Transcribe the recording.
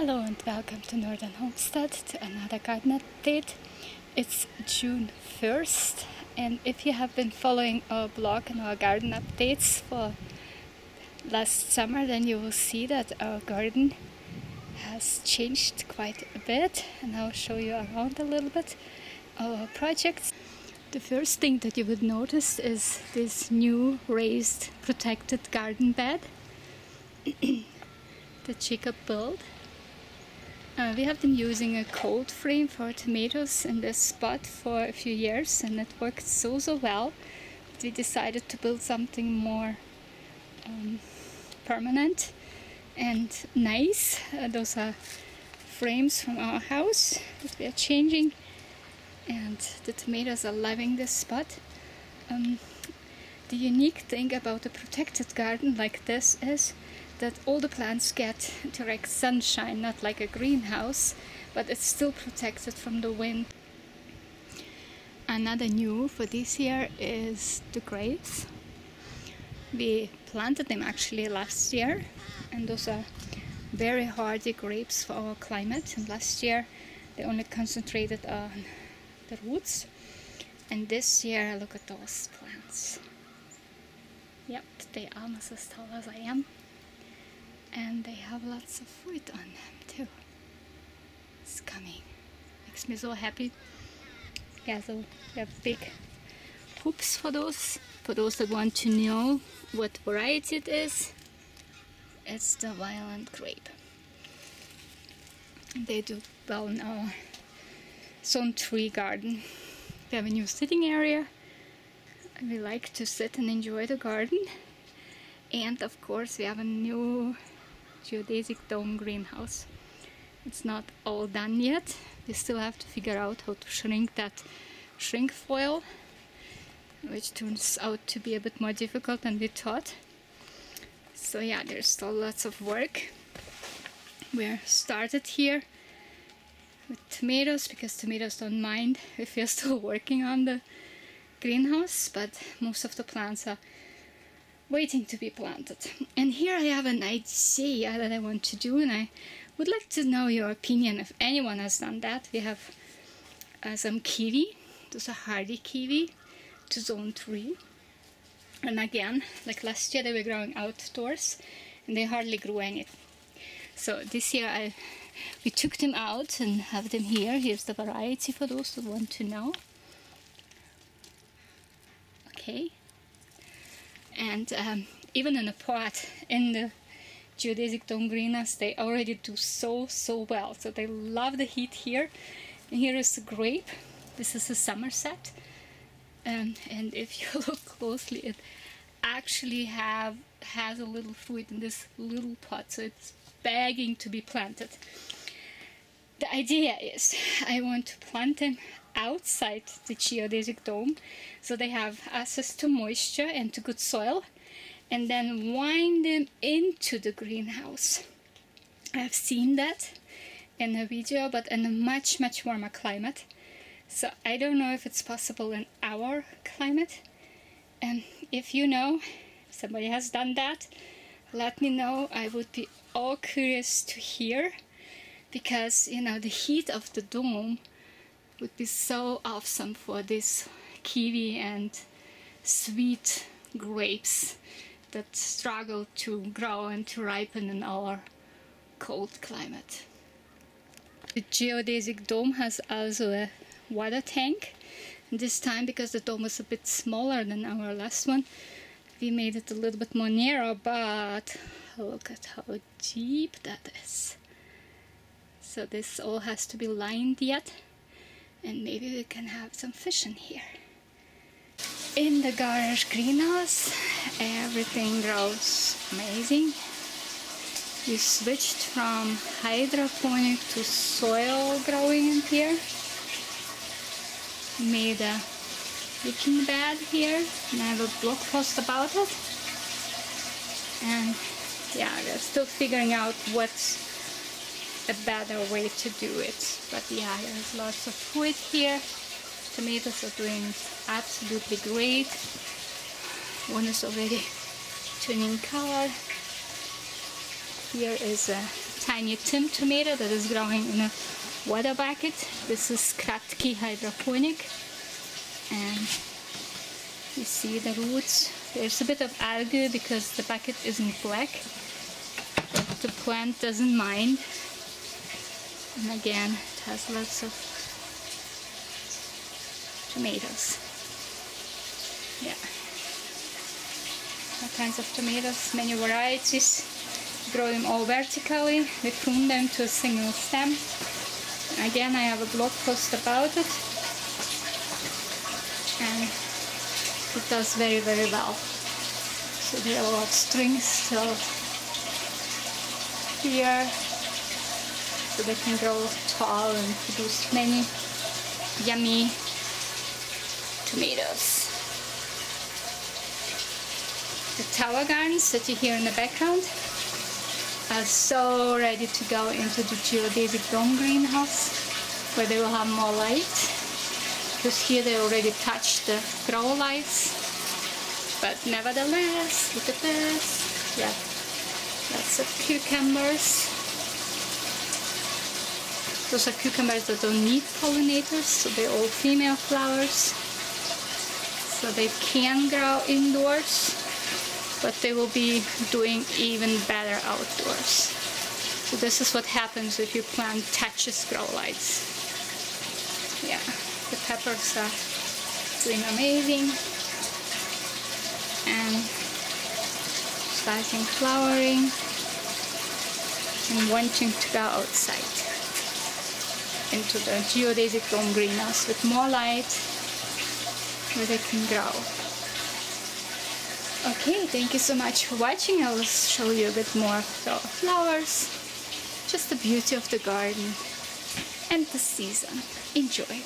Hello and welcome to Northern Homestead, to another garden update. It's June 1st, and if you have been following our blog and our garden updates for last summer, then you will see that our garden has changed quite a bit, and I'll show you around a little bit our projects. The first thing that you would notice is this new raised protected garden bed that Jacob built. We have been using a cold frame for tomatoes in this spot for a few years, and it worked so well that we decided to build something more permanent and nice. Those are frames from our house that we are changing, and the tomatoes are loving this spot. The unique thing about a protected garden like this is that all the plants get direct sunshine, not like a greenhouse, but it's still protected from the wind. Another new for this year is the grapes. We planted them actually last year, and those are very hardy grapes for our climate, and last year they only concentrated on the roots, and this year look at those plants. Yep, they are almost as tall as I am. And they have lots of fruit on them too. It's coming. Makes me so happy. Yeah, so we have big hoops for those. For those that want to know what variety it is, it's the Violent Grape. They do well in our zone 3 garden. We have a new sitting area. We like to sit and enjoy the garden. And of course we have a new Geodesic Dome Greenhouse. It's not all done yet. We still have to figure out how to shrink that shrink foil, which turns out to be a bit more difficult than we thought. So yeah, there's still lots of work. We're started here with tomatoes because tomatoes don't mind if we're still working on the greenhouse, but most of the plants are waiting to be planted. And here I have an idea that I want to do, and I would like to know your opinion if anyone has done that. We have some kiwi. Those are hardy kiwi to zone 3, and again, like last year, they were growing outdoors and they hardly grew any. So this year we took them out and have them here. Here's the variety for those that want to know. Okay. And even in a pot in the Geodesic Dome Greenhouse, they already do so well. So they love the heat here. And here is the grape. This is a Somerset. And if you look closely, it actually has a little fruit in this little pot. So it's begging to be planted. The idea is I want to plant them outside the Geodesic Dome, so they have access to moisture and to good soil, and then wind them into the greenhouse. I've seen that in a video, but in a much warmer climate. So I don't know if it's possible in our climate, and if you know, if somebody has done that, let me know. I would be all curious to hear, because you know, the heat of the dome would be so awesome for these kiwi and sweet grapes that struggle to grow and to ripen in our cold climate. The Geodesic Dome has also a water tank, and this time, because the dome was a bit smaller than our last one, we made it a little bit more narrow, but look at how deep that is. So this all has to be lined yet, and maybe we can have some fish in here. In the garage greenhouse, everything grows amazing. We switched from hydroponic to soil growing in here. Made a leaching bed here, and I have a blog post about it. And yeah, we're still figuring out what's a better way to do it, but yeah, there's lots of fruit here. Tomatoes are doing absolutely great. One is already turning color. Here is a tiny Tim tomato that is growing in a water bucket. This is Kratky hydroponic, and you see the roots. There's a bit of algae because the bucket isn't black, but the plant doesn't mind. And again, it has lots of tomatoes. Yeah, all kinds of tomatoes, many varieties. Grow them all vertically. We prune them to a single stem. And again, I have a blog post about it, and it does very, very well. So there are a lot of strings still here, so they can grow tall and produce many yummy tomatoes. The tower gardens that you hear in the background are so ready to go into the Geodesic Dome Greenhouse, where they will have more light, because here they already touched the grow lights. But nevertheless, look at this. Yeah, lots of cucumbers. Those are cucumbers that don't need pollinators, so they're all female flowers. So they can grow indoors, but they will be doing even better outdoors. So this is what happens if you plant touches grow lights. Yeah, the peppers are doing amazing and starting flowering and wanting to go outside into the Geodesic Dome Greenhouse with more light where they can grow. Okay, thank you so much for watching. I will show you a bit more of the flowers, just the beauty of the garden and the season. Enjoy!